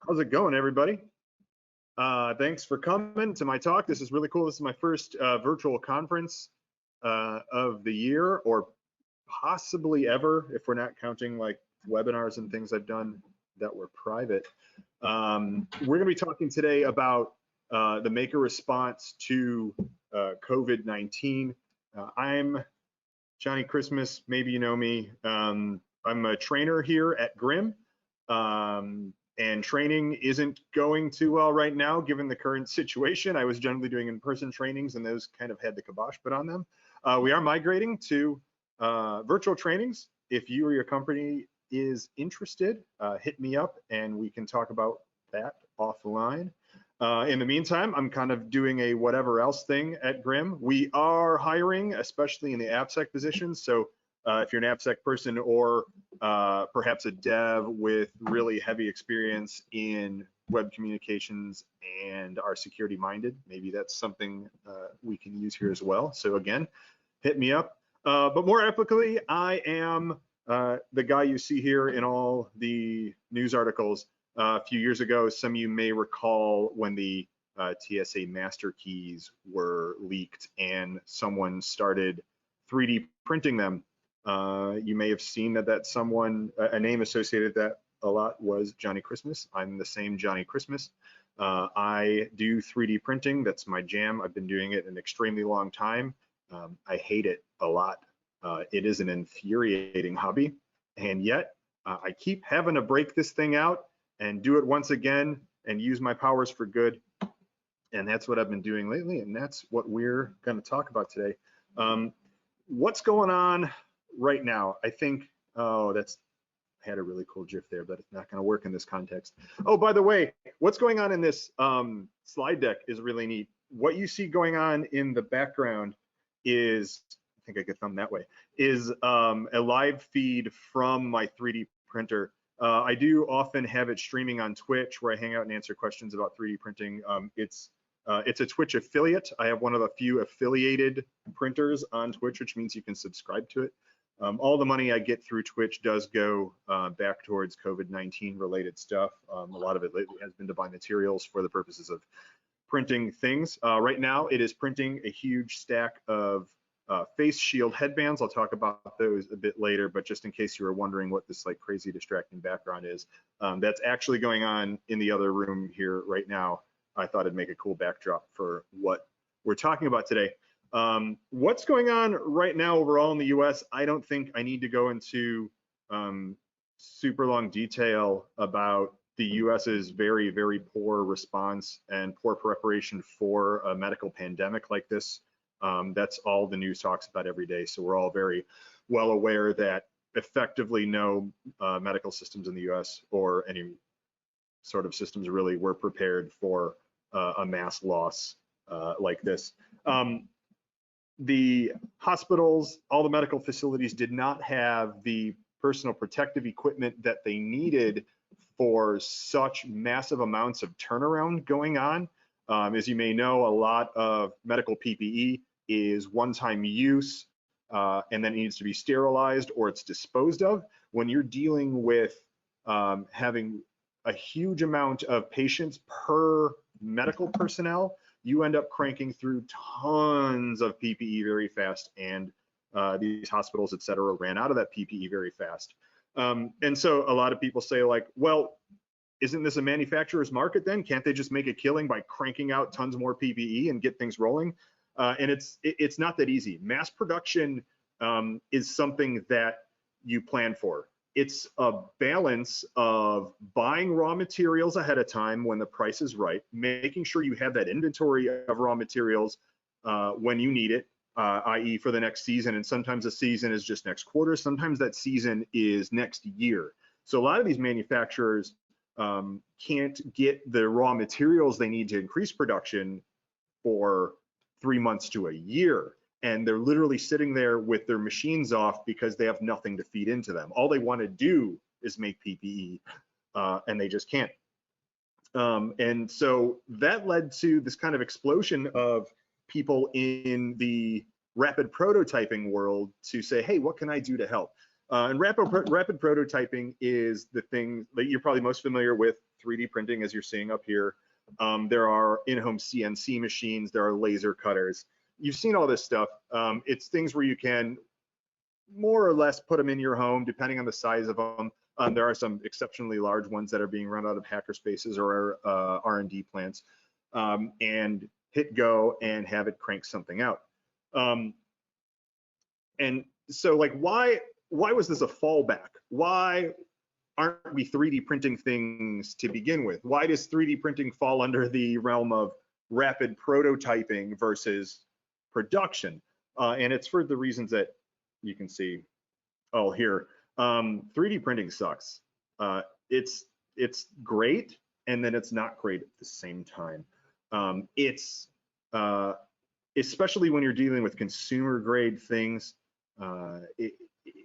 How's it going, everybody? Thanks for coming to my talk. This is really cool. This is my first virtual conference of the year, or possibly ever, if we're not counting like webinars and things I've done that were private. We're going to be talking today about the maker response to COVID-19. I'm Johnny Christmas. Maybe you know me. I'm a trainer here at GRIM. And training isn't going too well right now, given the current situation. I was generally doing in-person trainings, and those kind of had the kibosh put on them. We are migrating to virtual trainings. If you or your company is interested, hit me up, and we can talk about that offline. In the meantime, I'm kind of doing a whatever else thing at GRIM. We are hiring, especially in the AppSec positions. So if you're an AppSec person or perhaps a dev with really heavy experience in web communications and are security minded, maybe that's something we can use here as well. So again, hit me up. But more epically, I am the guy you see here in all the news articles. A few years ago, some of you may recall when the TSA master keys were leaked and someone started 3D printing them. You may have seen that someone, a name associated with that a lot was Johnny Christmas. I'm the same Johnny Christmas. I do 3D printing. That's my jam. I've been doing it an extremely long time. I hate it a lot. It is an infuriating hobby, and yet I keep having to break this thing out and do it once again and use my powers for good. And that's what I've been doing lately, and that's what we're going to talk about today. What's going on right now? I think, I had a really cool GIF there, but it's not going to work in this context. Oh, by the way, what's going on in this slide deck is really neat. What you see going on in the background is, I think I could thumb that way, is a live feed from my 3D printer. I do often have it streaming on Twitch, where I hang out and answer questions about 3D printing. It's a Twitch affiliate. I have one of the few affiliated printers on Twitch, which means you can subscribe to it. All the money I get through Twitch does go back towards COVID-19 related stuff. A lot of it lately has been to buy materials for the purposes of printing things. Right now, it is printing a huge stack of face shield headbands. I'll talk about those a bit later, but just in case you were wondering what this like crazy distracting background is, that's actually going on in the other room here right now. I thought it'd make a cool backdrop for what we're talking about today. What's going on right now overall in the US? I don't think I need to go into super long detail about the US's very, very poor response and poor preparation for a medical pandemic like this. That's all the news talks about every day. So we're all very well aware that effectively no medical systems in the US or any sort of systems really were prepared for a mass loss like this. The hospitals, all the medical facilities did not have the personal protective equipment that they needed for such massive amounts of turnaround going on. As you may know, a lot of medical PPE is one-time use and then it needs to be sterilized or it's disposed of. When you're dealing with having a huge amount of patients per medical personnel, you end up cranking through tons of PPE very fast, and these hospitals, et cetera, ran out of that PPE very fast. And so a lot of people say like, well, isn't this a manufacturer's market then? Can't they just make a killing by cranking out tons more PPE and get things rolling? And it's not that easy. Mass production is something that you plan for. It's a balance of buying raw materials ahead of time when the price is right, making sure you have that inventory of raw materials when you need it, i.e. for the next season. And sometimes the season is just next quarter. Sometimes that season is next year. So a lot of these manufacturers can't get the raw materials they need to increase production for 3 months to a year. And they're literally sitting there with their machines off because they have nothing to feed into them. All they want to do is make PPE, and they just can't. And so that led to this kind of explosion of people in the rapid prototyping world to say, hey, what can I do to help? And rapid prototyping is the thing that you're probably most familiar with 3D printing, as you're seeing up here. There are in-home CNC machines, there are laser cutters. You've seen all this stuff. It's things where you can more or less put them in your home, depending on the size of them. There are some exceptionally large ones that are being run out of hacker spaces or R&D plants, and hit go and have it crank something out. And so, like, why was this a fallback? Why aren't we 3D printing things to begin with? Why does 3D printing fall under the realm of rapid prototyping versus production? And it's for the reasons that you can see all here. 3D printing sucks. It's great, and then it's not great at the same time. It's especially when you're dealing with consumer grade things,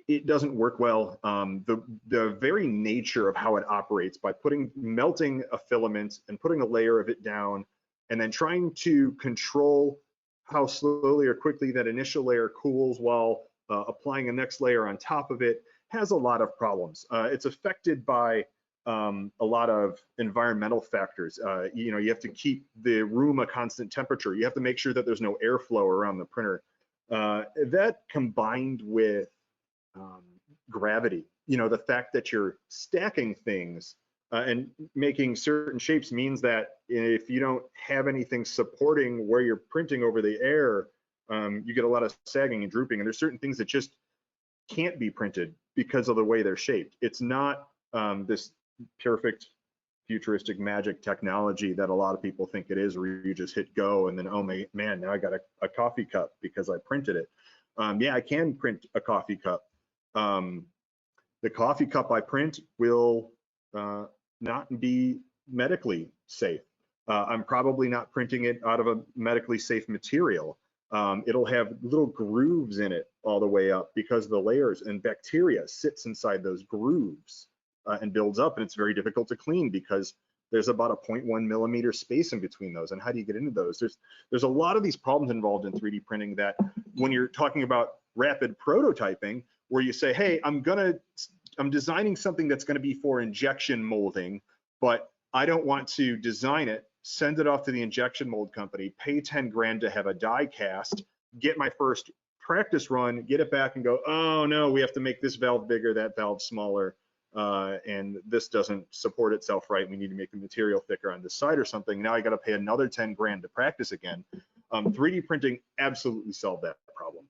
it doesn't work well. The very nature of how it operates, by melting a filament and putting a layer of it down, and then trying to control how slowly or quickly that initial layer cools while applying a next layer on top of it, has a lot of problems. It's affected by a lot of environmental factors. You have to keep the room a constant temperature. You have to make sure that there's no airflow around the printer. That combined with gravity, the fact that you're stacking things and making certain shapes means that if you don't have anything supporting where you're printing over the air, you get a lot of sagging and drooping, and there's certain things that just can't be printed because of the way they're shaped. It's not this perfect futuristic magic technology that a lot of people think it is, where you just hit go and then, oh man, now I got a coffee cup because I printed it. Yeah, I can print a coffee cup. The coffee cup I print will not be medically safe. I'm probably not printing it out of a medically safe material. It'll have little grooves in it all the way up because the layers and bacteria sits inside those grooves and builds up, and it's very difficult to clean because there's about a 0.1 millimeter space in between those. And how do you get into those? There's a lot of these problems involved in 3D printing that when you're talking about rapid prototyping, where you say, hey, I'm designing something that's going to be for injection molding, but I don't want to design it, send it off to the injection mold company, pay 10 grand to have a die cast, get my first practice run, get it back and go, oh no, we have to make this valve bigger, that valve smaller, and this doesn't support itself right. We need to make the material thicker on this side or something. Now I got to pay another 10 grand to practice again. 3D printing absolutely solved that problem,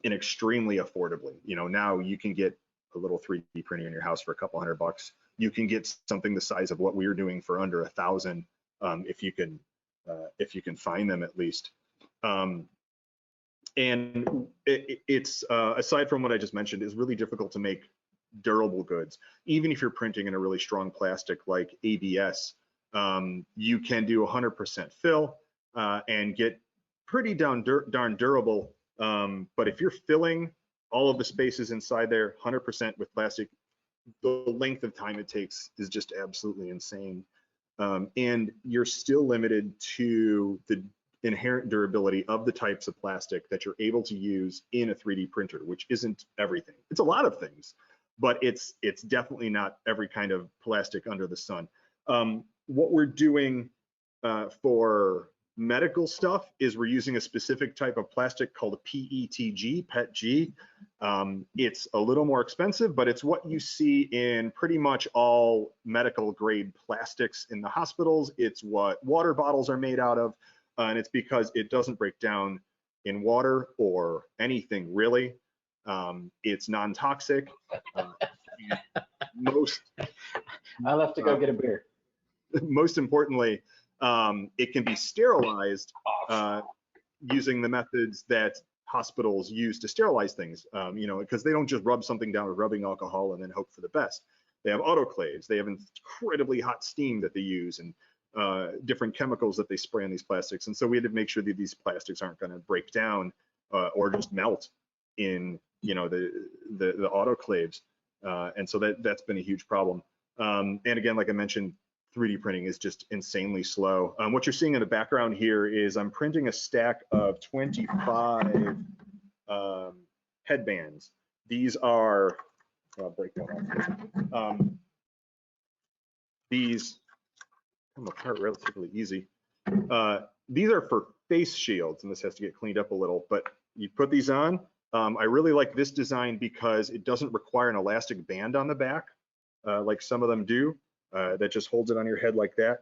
and extremely affordably. Now you can get a little 3D printer in your house for a couple $100. You can get something the size of what we're doing for under $1,000, if you can find them at least. And it's aside from what I just mentioned, is really difficult to make durable goods. Even if you're printing in a really strong plastic like ABS, you can do 100% fill and get pretty darn durable. But if you're filling all of the spaces inside there 100% with plastic, the length of time it takes is just absolutely insane. And you're still limited to the inherent durability of the types of plastic that you're able to use in a 3D printer, which isn't everything. It's a lot of things, but it's definitely not every kind of plastic under the sun. What we're doing for medical stuff is we're using a specific type of plastic called PETG, PETG. It's a little more expensive, but it's what you see in pretty much all medical grade plastics in the hospitals. It's what water bottles are made out of, and it's because it doesn't break down in water or anything really. It's non-toxic. I'll have to go get a beer. Most importantly, it can be sterilized using the methods that hospitals use to sterilize things, because they don't just rub something down with rubbing alcohol and then hope for the best. They have autoclaves. They have incredibly hot steam that they use, and different chemicals that they spray on these plastics. And so we had to make sure that these plastics aren't going to break down or just melt in, the autoclaves. And so that's been a huge problem. And again, like I mentioned, 3D printing is just insanely slow. What you're seeing in the background here is I'm printing a stack of 25 headbands These are, I'll break one off. These come apart relatively easy. These are for face shields, and this has to get cleaned up a little, but you put these on. I really like this design because it doesn't require an elastic band on the back, like some of them do, that just holds it on your head like that.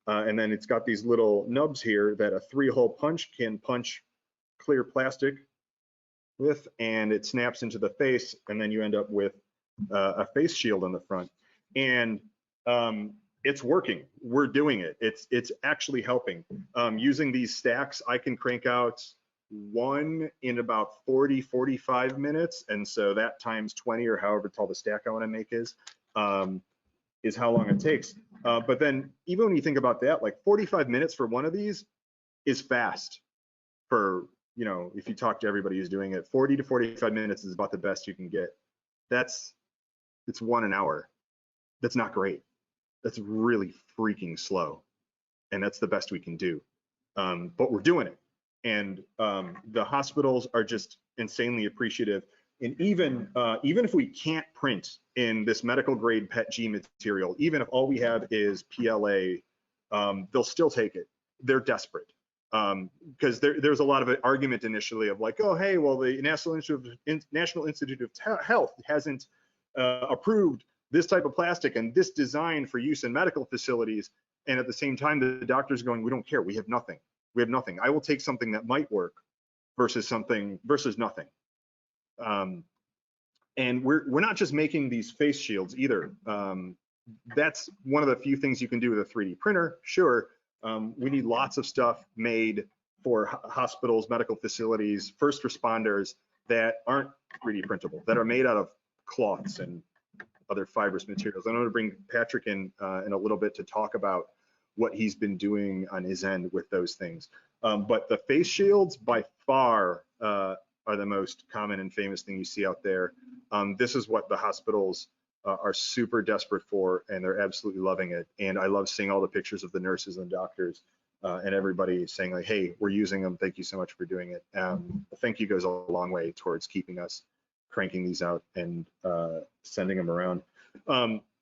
And then it's got these little nubs here that a 3-hole punch can punch clear plastic with, and it snaps into the face, and then you end up with a face shield on the front. And it's working. We're doing it. It's actually helping. Using these stacks, I can crank out one in about 40-45 minutes, and so that times 20 or however tall the stack I want to make is how long it takes. But then even when you think about that, like 45 minutes for one of these is fast. For, you know, if you talk to everybody who's doing it, 40 to 45 minutes is about the best you can get. It's 1 an hour. That's not great. That's really freaking slow, and that's the best we can do. But we're doing it, and the hospitals are just insanely appreciative. And even if we can't print in this medical grade PET-G material, even if all we have is PLA, they'll still take it. They're desperate, because there's a lot of argument initially of like, oh, hey, well, the National Institute of Health hasn't approved this type of plastic and this design for use in medical facilities. And at the same time, the doctor's going, we don't care. We have nothing. We have nothing. I will take something that might work versus nothing. And we're not just making these face shields either. That's one of the few things you can do with a 3D printer. Sure, we need lots of stuff made for hospitals, medical facilities, first responders that aren't 3D printable, that are made out of cloths and other fibrous materials. I'm going to bring Patrick in a little bit to talk about what he's been doing on his end with those things. But the face shields by far are the most common and famous thing you see out there. This is what the hospitals are super desperate for, and they're absolutely loving it. And I love seeing all the pictures of the nurses and doctors and everybody saying like, hey, we're using them. Thank you so much for doing it. Thank you goes a long way towards keeping us cranking these out and sending them around.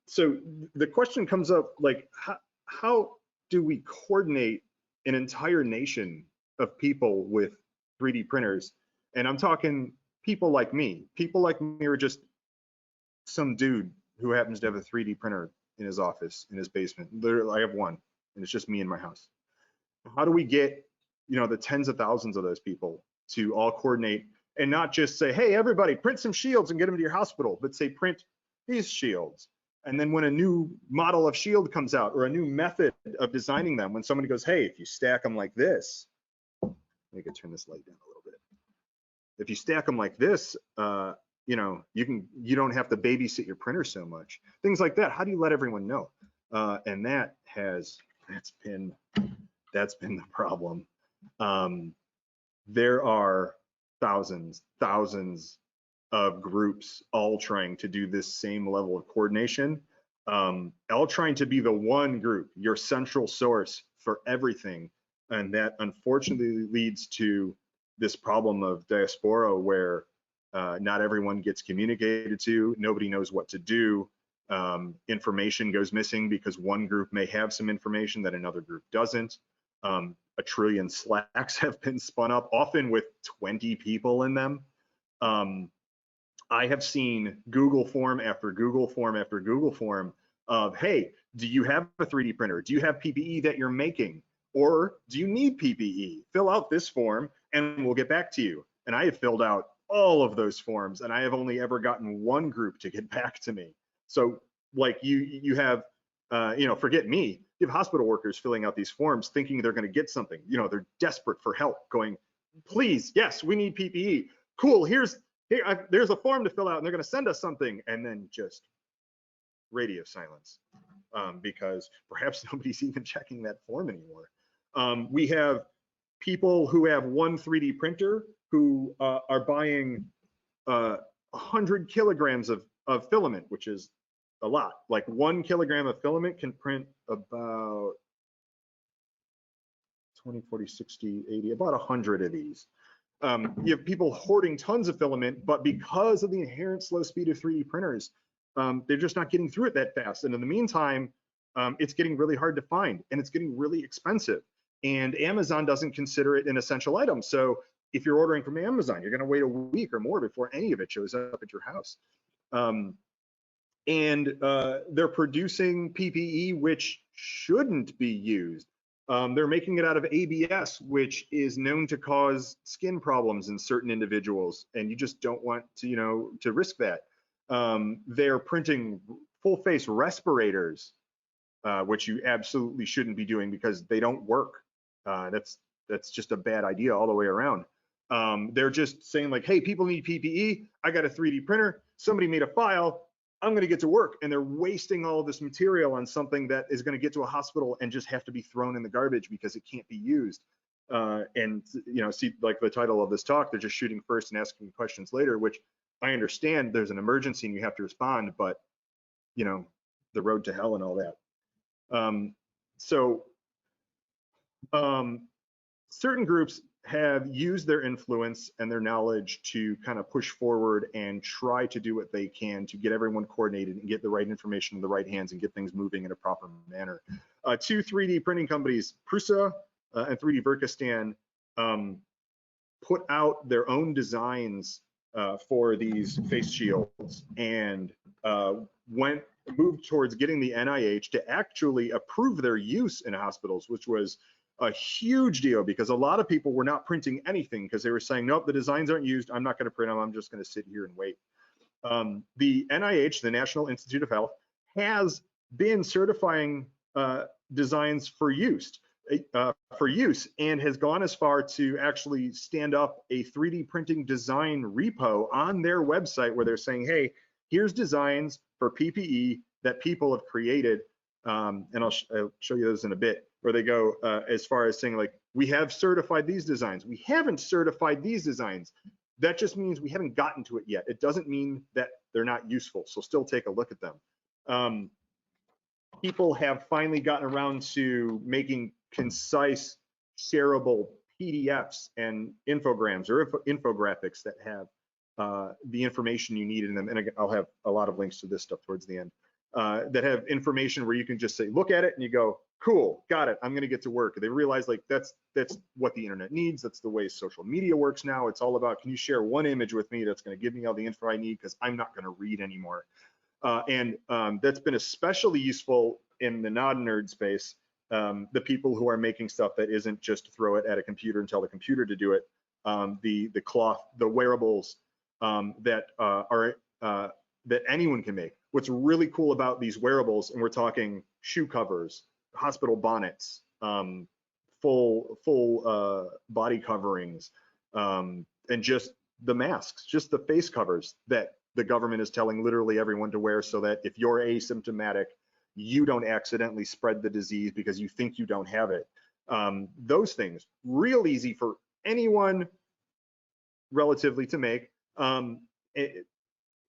So the question comes up, like, how do we coordinate an entire nation of people with 3D printers? And I'm talking people like me. People like me are just some dude who happens to have a 3D printer in his office, in his basement. Literally, I have one, and it's just me in my house. How do we get, you know, the tens of thousands of those people to all coordinate and not just say, hey, everybody, print some shields and get them to your hospital, but say, print these shields. And then when a new model of shield comes out, or a new method of designing them, when somebody goes, hey, if you stack them like this, I could turn this light down a little bit. If you stack them like this, you know, you don't have to babysit your printer so much. Things like that. How do you let everyone know? And that's been the problem. There are thousands of groups all trying to do this same level of coordination, all trying to be the one group, your central source for everything. And that unfortunately leads to this problem of diaspora, where not everyone gets communicated to, nobody knows what to do. Information goes missing because one group may have some information that another group doesn't. A trillion Slacks have been spun up, often with 20 people in them. I have seen Google form after Google form after Google form of, hey, do you have a 3D printer? Do you have PPE that you're making? Or do you need PPE? Fill out this form and we'll get back to you. And I have filled out all of those forms, and I have only ever gotten one group to get back to me. So like you have, you know, forget me, you have hospital workers filling out these forms thinking they're going to get something. You know, they're desperate for help, going, please, yes, we need PPE. Cool, there's a form to fill out, and they're going to send us something, and then just radio silence, because perhaps nobody's even checking that form anymore. We have people who have one 3D printer who are buying 100 kilograms of filament, which is a lot. Like 1 kilogram of filament can print about 20, 40, 60, 80, about 100 of these. You have people hoarding tons of filament, but because of the inherent slow speed of 3D printers, they're just not getting through it that fast. And in the meantime, it's getting really hard to find, and it's getting really expensive. And Amazon doesn't consider it an essential item. So if you're ordering from Amazon, you're going to wait a week or more before any of it shows up at your house. They're producing PPE which shouldn't be used. They're making it out of ABS, which is known to cause skin problems in certain individuals, and you just don't want to, to risk that. They're printing full-face respirators, which you absolutely shouldn't be doing because they don't work. That's just a bad idea all the way around. They're just saying like, hey, people need PPE. I got a 3D printer. Somebody made a file. I'm going to get to work, and they're wasting all of this material on something that is going to get to a hospital and just have to be thrown in the garbage because it can't be used. See, like the title of this talk, they're just shooting first and asking questions later, which I understand there's an emergency and you have to respond, but the road to hell and all that. Certain groups have used their influence and their knowledge to kind of push forward and try to do what they can to get everyone coordinated and get the right information in the right hands and get things moving in a proper manner. Two 3D printing companies, Prusa and 3D Verkistan, put out their own designs for these face shields and moved towards getting the NIH to actually approve their use in hospitals, which was a huge deal because a lot of people were not printing anything because they were saying, nope, the designs aren't used. I'm not going to print them. I'm just going to sit here and wait. The NIH, the National Institute of Health, has been certifying designs for use and has gone as far to actually stand up a 3D printing design repo on their website where they're saying, hey, here's designs for PPE that people have created. And I'll show you those in a bit, where they go as far as saying like, we have certified these designs. We haven't certified these designs. That just means we haven't gotten to it yet. It doesn't mean that they're not useful. So still take a look at them. People have finally gotten around to making concise, shareable PDFs and infograms or infographics that have the information you need in them. And again, I'll have a lot of links to this stuff towards the end. That have information where you can just say, look at it and you go, cool, got it, I'm going to get to work. They realize like that's what the internet needs. That's the way social media works now. It's all about, can you share one image with me that's going to give me all the info I need because I'm not going to read anymore. That's been especially useful in the non-nerd space. The people who are making stuff that isn't just to throw it at a computer and tell the computer to do it. The cloth, the wearables that anyone can make. What's really cool about these wearables, and we're talking shoe covers, hospital bonnets, full body coverings, and just the masks, just the face covers that the government is telling literally everyone to wear so that if you're asymptomatic, you don't accidentally spread the disease because you think you don't have it. Those things, real easy for anyone relatively to make.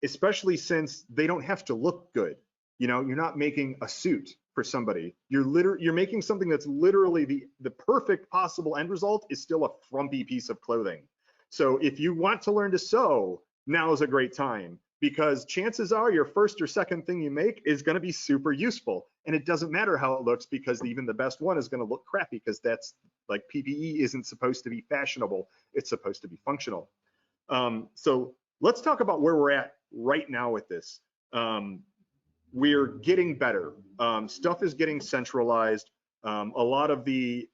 Especially since they don't have to look good. You're not making a suit for somebody. You're making something that's literally the perfect possible end result is still a frumpy piece of clothing. So if you want to learn to sew, now is a great time because chances are your first or second thing you make is going to be super useful. And it doesn't matter how it looks because even the best one is going to look crappy because that's like PPE isn't supposed to be fashionable. It's supposed to be functional. So let's talk about where we're at right now with this. We're getting better. Stuff is getting centralized. A lot of the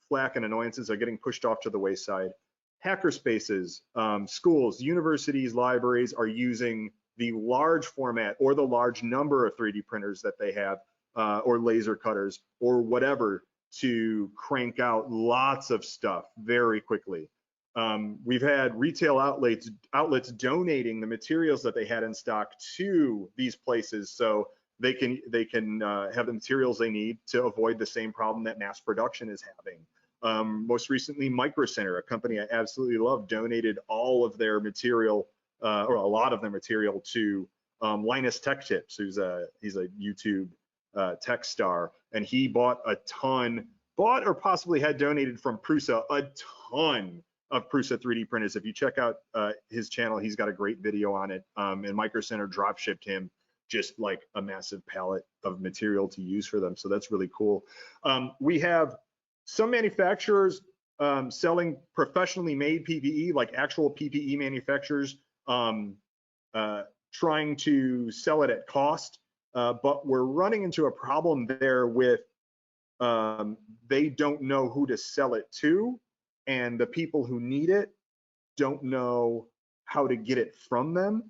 flack and annoyances are getting pushed off to the wayside. Hacker spaces, schools, universities, libraries are using the large format or the large number of 3D printers that they have or laser cutters or whatever to crank out lots of stuff very quickly. We've had retail outlets donating the materials that they had in stock to these places so they can have the materials they need to avoid the same problem that mass production is having. Most recently, Micro Center, a company I absolutely love, donated all of their material or a lot of their material to Linus Tech Tips, he's a YouTube tech star, and he bought or possibly had donated from Prusa a ton of Prusa 3D printers. If you check out his channel, he's got a great video on it. And Micro Center drop shipped him just like a massive pallet of material to use for them. So that's really cool. We have some manufacturers selling professionally made PPE, like actual PPE manufacturers, trying to sell it at cost. But we're running into a problem there with they don't know who to sell it to, and the people who need it don't know how to get it from them.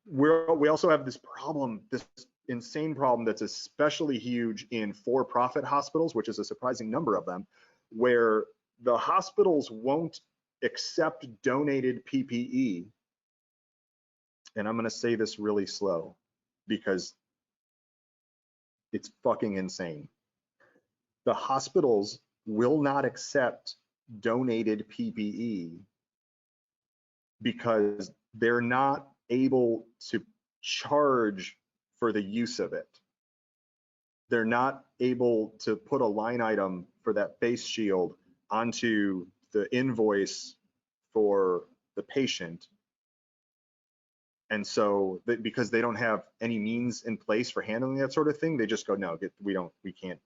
We also have this problem, this insane problem that's especially huge in for-profit hospitals, which is a surprising number of them, where the hospitals won't accept donated PPE. And I'm going to say this really slow because it's fucking insane. The hospitals will not accept donated PPE because they're not able to charge for the use of it. They're not able to put a line item for that face shield onto the invoice for the patient. And so because they don't have any means in place for handling that sort of thing, they just go, no, we can't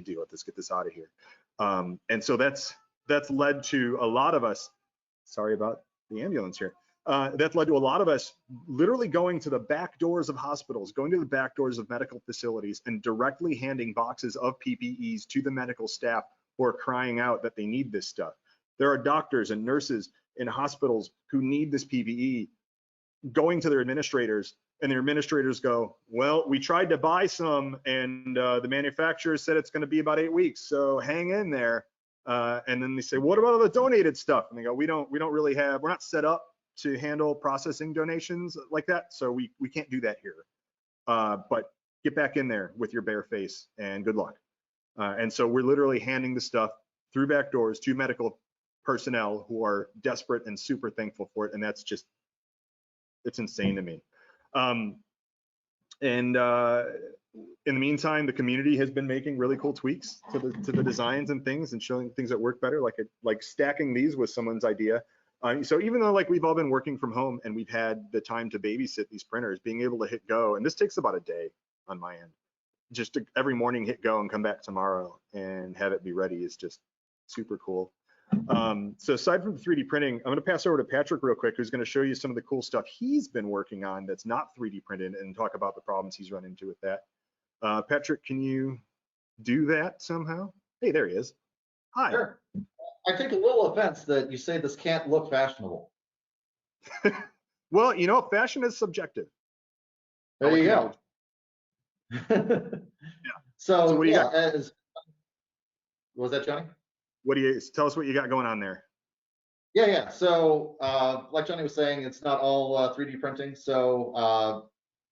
deal with this, get this out of here. And so that's led to a lot of us, sorry about the ambulance here. That's led to a lot of us literally going to the back doors of hospitals, going to the back doors of medical facilities and directly handing boxes of PPEs to the medical staff who are crying out that they need this stuff. There are doctors and nurses in hospitals who need this PPE, going to their administrators, and their administrators go, well, we tried to buy some and the manufacturer said it's going to be about 8 weeks, so hang in there. And then they say, what about all the donated stuff? And they go, we don't really have, we're not set up to handle processing donations like that, so we can't do that here. But get back in there with your bare face and good luck. And so we're literally handing the stuff through back doors to medical personnel who are desperate and super thankful for it, and that's just, it's insane to me. In the meantime, the community has been making really cool tweaks to the designs and things, and showing things that work better, like stacking these was someone's idea. So even though like we've all been working from home and we've had the time to babysit these printers, being able to hit go, and this takes about a day on my end, just to every morning hit go and come back tomorrow and have it be ready is just super cool. So aside from the 3D printing, I'm going to pass over to Patrick real quick, who's going to show you some of the cool stuff he's been working on that's not 3D printed and talk about the problems he's run into with that. Patrick, can you do that somehow? Hey, there he is. Hi. Sure. I take a little offense that you say this can't look fashionable. Well, you know, fashion is subjective. There you go. Yeah. So what do you got? what was that, Johnny? What do you tell us what you got going on there? Yeah. So like Johnny was saying, it's not all 3D printing. So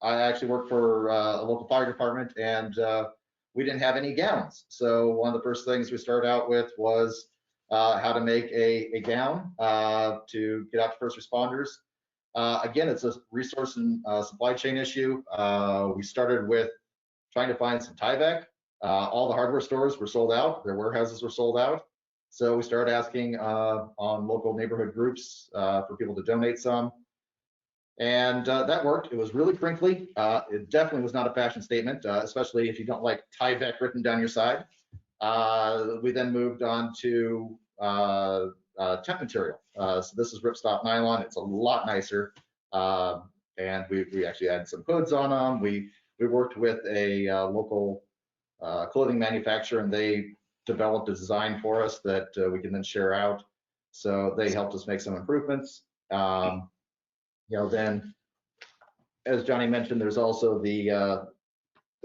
I actually work for a local fire department, and we didn't have any gowns. So one of the first things we started out with was how to make a gown to get out to first responders. Again, it's a resource and supply chain issue. We started with trying to find some Tyvek. All the hardware stores were sold out. Their warehouses were sold out. So we started asking on local neighborhood groups for people to donate some. And that worked. It was really crinkly. It definitely was not a fashion statement, especially if you don't like Tyvek written down your side. We then moved on to temp material. So this is ripstop nylon. It's a lot nicer. And we actually had some hoods on them. We worked with a local clothing manufacturer, and they developed a design for us that we can then share out. So they helped us make some improvements. Then, as Johnny mentioned, there's also the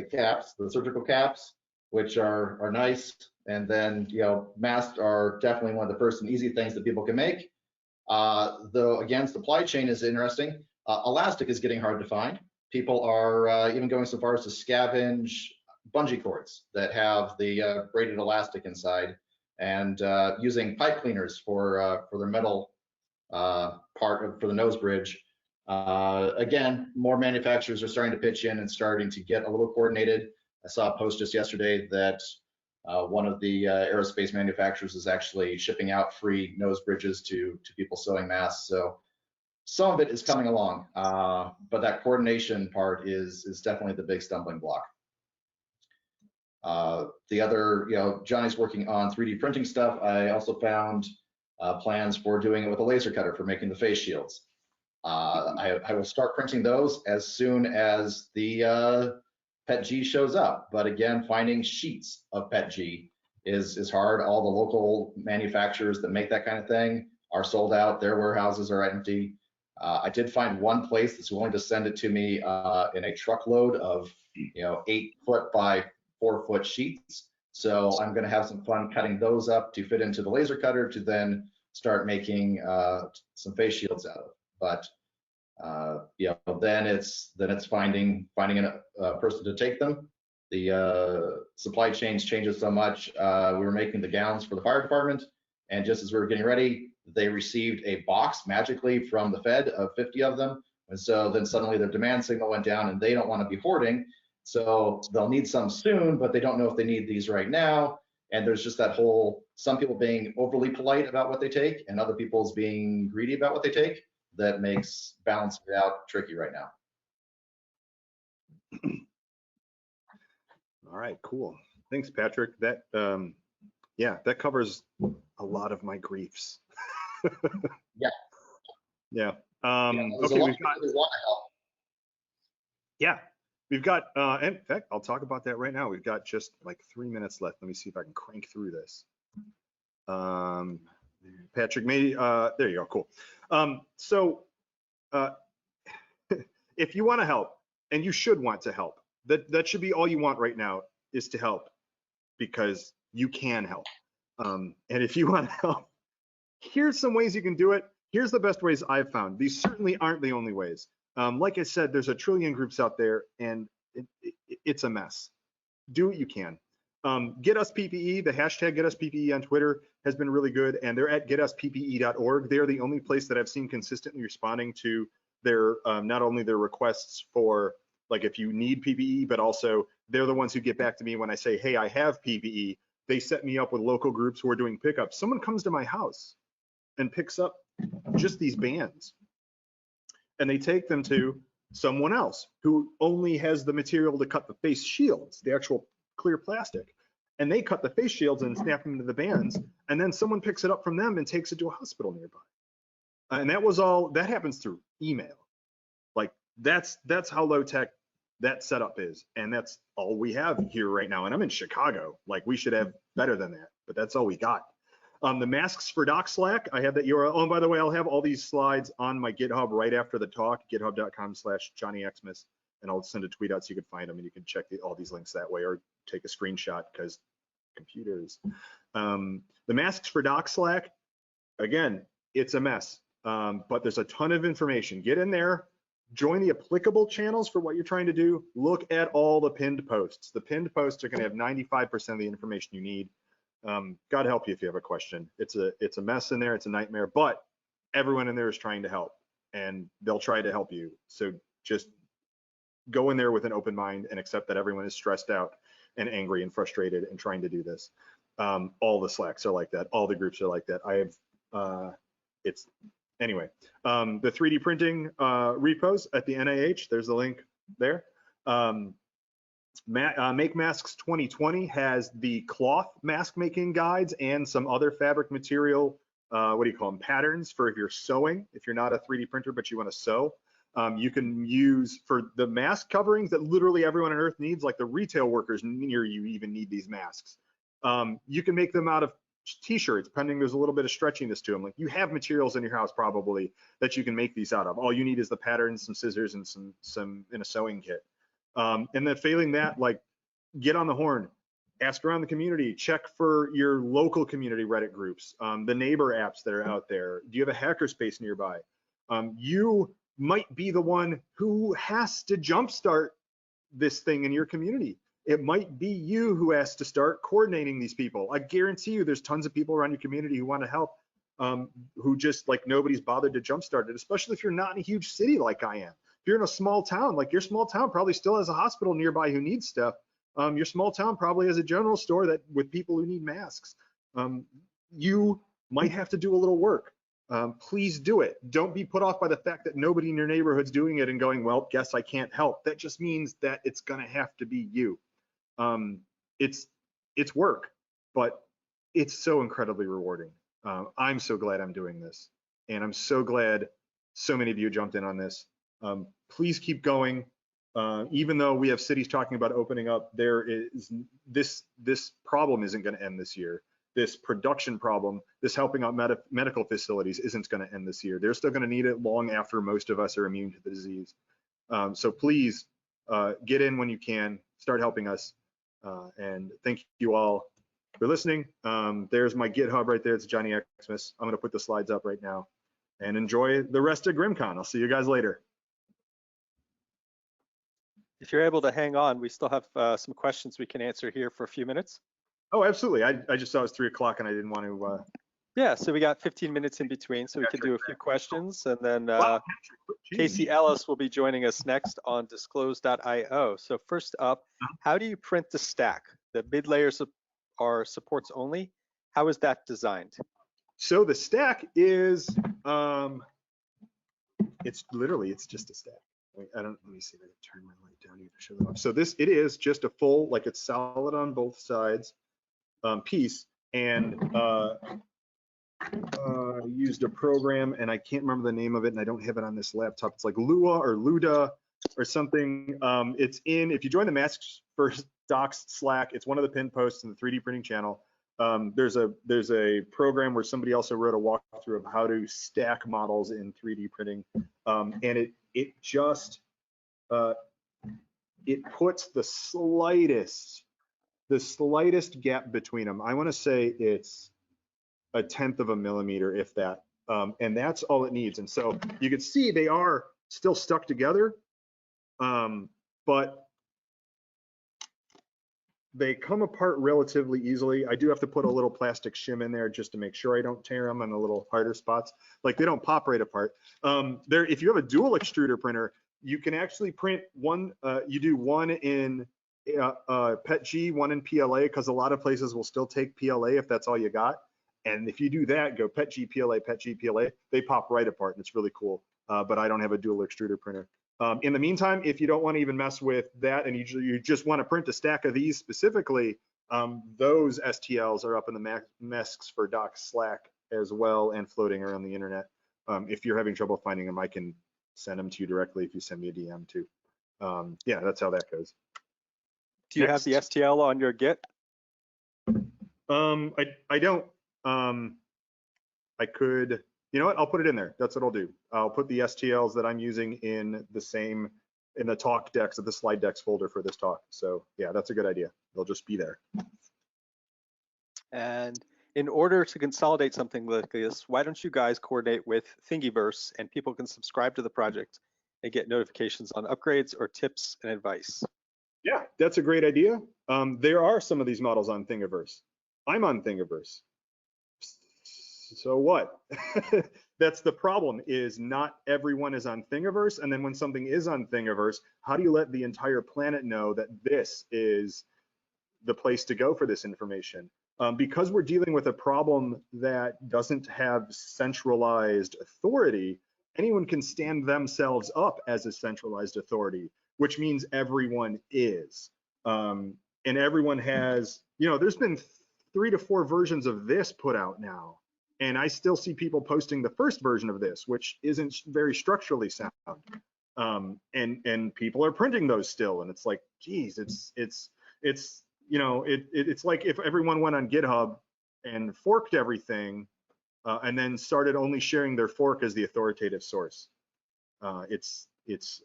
caps, the surgical caps, which are nice. And then, masks are definitely one of the first and easy things that people can make. Though, again, supply chain is interesting. Elastic is getting hard to find. People are even going so far as to scavenge bungee cords that have the braided elastic inside, and using pipe cleaners for their metal for the nose bridge. Again, more manufacturers are starting to pitch in and starting to get a little coordinated. I saw a post just yesterday that One of the aerospace manufacturers is actually shipping out free nose bridges to people sewing masks. So some of it is coming along, but that coordination part is definitely the big stumbling block. The other, Johnny's working on 3D printing stuff. I also found plans for doing it with a laser cutter for making the face shields. I will start printing those as soon as the PETG shows up. But again, finding sheets of PETG is hard. All the local manufacturers that make that kind of thing are sold out. Their warehouses are empty. I did find one place that's willing to send it to me in a truckload of 8-foot by 4-foot sheets. So I'm going to have some fun cutting those up to fit into the laser cutter to then start making some face shields out of. But then it's finding a person to take them. The supply chains changes so much. We were making the gowns for the fire department, and just as we were getting ready, they received a box magically from the Fed of 50 of them. And so then suddenly their demand signal went down, and they don't want to be hoarding. So they'll need some soon, but they don't know if they need these right now. And there's just that whole, some people being overly polite about what they take and other people's being greedy about what they take, that makes balancing it out tricky right now. All right, cool. Thanks, Patrick. That, yeah, that covers a lot of my griefs. Yeah. Yeah. Okay, we've got. Yeah, we've got. In fact, I'll talk about that right now. We've got just like 3 minutes left. Let me see if I can crank through this. Patrick, maybe. There you go. Cool. So, if you want to help, and you should want to help, that should be all you want right now, is to help, because you can help. And if you want to help, here's some ways you can do it. Here's the best ways I've found. These certainly aren't the only ways. Like I said, there's a trillion groups out there, and it's a mess. Do what you can. Get Us PPE, the hashtag Get Us PPE on Twitter has been really good, and they're at getusppe.org. They're the only place that I've seen consistently responding to their not only their requests for, like, if you need PPE, but also they're the ones who get back to me when I say, hey, I have PPE. They set me up with local groups who are doing pickups. Someone comes to my house and picks up just these bands, and they take them to someone else who only has the material to cut the face shields, the actual clear plastic, and they cut the face shields and snap them into the bands, and then someone picks it up from them and takes it to a hospital nearby. And that happens through email. Like, that's how low tech that setup is, and that's all we have here right now. And I'm in Chicago. Like, we should have better than that, but that's all we got. The masks for Doc Slack, I have that URL. Oh, and by the way, I'll have all these slides on my GitHub right after the talk, github.com/JohnnyXmas, and I'll send a tweet out so you can find them, and you can check all these links that way, or take a screenshot, because computers. The masks for Doc Slack, again, it's a mess, but there's a ton of information. Get in there, join the applicable channels for what you're trying to do. Look at all the pinned posts. The pinned posts are going to have 95% of the information you need. God help you if you have a question. It's a mess in there. It's a nightmare, but everyone in there is trying to help, and they'll try to help you. So just go in there with an open mind and accept that everyone is stressed out and angry and frustrated and trying to do this. All the Slacks are like that. All the groups are like that. I have, anyway, the 3D printing repos at the NIH, there's the link there. Make Masks 2020 has the cloth mask making guides and some other fabric material, what do you call them, patterns for if you're sewing, if you're not a 3D printer but you want to sew. You can use for the mask coverings that literally everyone on earth needs, like the retail workers near you even need these masks. You can make them out of t-shirts, pending there's a little bit of stretchiness to them. Like, you have materials in your house probably that you can make these out of. All you need is the patterns, some scissors, and some in a sewing kit. And then failing that, like, get on the horn, ask around the community, check for your local community Reddit groups, the neighbor apps that are out there. Do you have a hackerspace nearby? You might be the one who has to jumpstart this thing in your community. It might be you who has to start coordinating these people. I guarantee you there's tons of people around your community who want to help, who just, like, nobody's bothered to jumpstart it, especially if you're not in a huge city like I am. If you're in a small town, like your small town probably still has a hospital nearby who needs stuff, Your small town probably has a general store that with people who need masks. You might have to do a little work. Please do it. Don't be put off by the fact that nobody in your neighborhood's doing it and going, well, guess I can't help. That just means that it's gonna have to be you. It's work, but it's so incredibly rewarding. I'm so glad I'm doing this, and I'm so glad so many of you jumped in on this. Please keep going. Even though we have cities talking about opening up, there is this problem isn't going to end this year. This production problem, this helping out medical facilities isn't going to end this year. They're still going to need it long after most of us are immune to the disease. So please get in when you can, start helping us. And thank you all for listening. There's my GitHub right there. It's Johnny Xmas. I'm going to put the slides up right now. And enjoy the rest of GRIMMCon. I'll see you guys later. If you're able to hang on, we still have some questions we can answer here for a few minutes. Oh, absolutely. I just saw it was 3 o'clock and I didn't want to. Yeah, so we got 15 minutes in between, so we can do a few questions. And then Wow. Casey Ellis will be joining us next on disclose.io. So first up, how do you print the stack? The mid layers are supports only. How is that designed? So the stack is, it's just a stack. Let me see if I can turn my light down here to show them up. So it is just a full, like it's solid on both sides piece, and used a program, and I can't remember the name of it, and I don't have it on this laptop. It's like Lua or Luda or something. It's if you join the Masks for Docs Slack, it's one of the pinned posts in the 3D printing channel. There's a program where somebody also wrote a walkthrough of how to stack models in 3D printing, and it just it puts the slightest gap between them. I want to say it's 1/10 of a millimeter, if that, and that's all it needs. And so you can see they are still stuck together, but they come apart relatively easily. I do have to put a little plastic shim in there just to make sure I don't tear them on the little harder spots. Like they don't pop right apart. If you have a dual extruder printer, you can actually print one. You do one in PETG, one in PLA, because a lot of places will still take PLA if that's all you got. And if you do that, go PETG, PLA, they pop right apart, and it's really cool. But I don't have a dual extruder printer. In the meantime, if you don't want to even mess with that and you just want to print a stack of these specifically, those STLs are up in the Masks for Docs Slack as well and floating around the internet. If you're having trouble finding them, I can send them to you directly if you send me a DM too. Yeah, that's how that goes. Do you have the STL on your Git? I don't. I could. You know what? I'll put it in there. That's what I'll do. I'll put the STLs that I'm using in the talk decks of the slide decks folder for this talk. So yeah, that's a good idea. They'll just be there. And in order to consolidate something like this, why don't you guys coordinate with Thingiverse and people can subscribe to the project and get notifications on upgrades or tips and advice? Yeah, that's a great idea. There are some of these models on Thingiverse. I'm on Thingiverse. So what? That's the problem, is not everyone is on Thingiverse, and then when something is on Thingiverse, how do you let the entire planet know that this is the place to go for this information? Because we're dealing with a problem that doesn't have centralized authority, anyone can stand themselves up as a centralized authority, which means everyone is. And everyone has, there's been 3 to 4 versions of this put out now. And I still see people posting the first version of this, which isn't very structurally sound. And people are printing those still. And it's like, geez, it's like if everyone went on GitHub and forked everything and then started only sharing their fork as the authoritative source. It's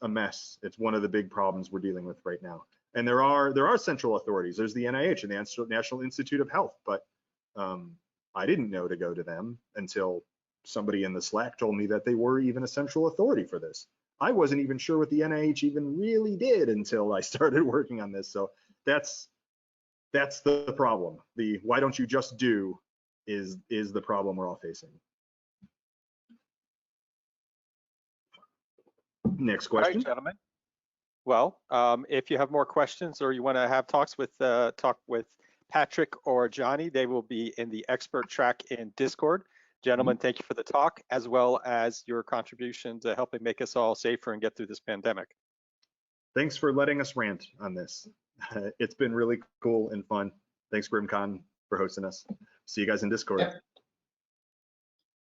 a mess. It's one of the big problems we're dealing with right now. And there are central authorities. There's the NIH and the National Institute of Health, but I didn't know to go to them until somebody in the Slack told me that they were even a central authority for this. I wasn't even sure what the NIH even really did until I started working on this. So that's the problem. The why don't you just do is the problem we're all facing. Next question. All right, gentlemen. Well, if you have more questions or you want to have talk with Patrick or Johnny, they will be in the expert track in Discord. Gentlemen, thank you for the talk, as well as your contribution to helping make us all safer and get through this pandemic. Thanks for letting us rant on this. It's been really cool and fun. Thanks, GRIMMCon, for hosting us. See you guys in Discord. Yeah.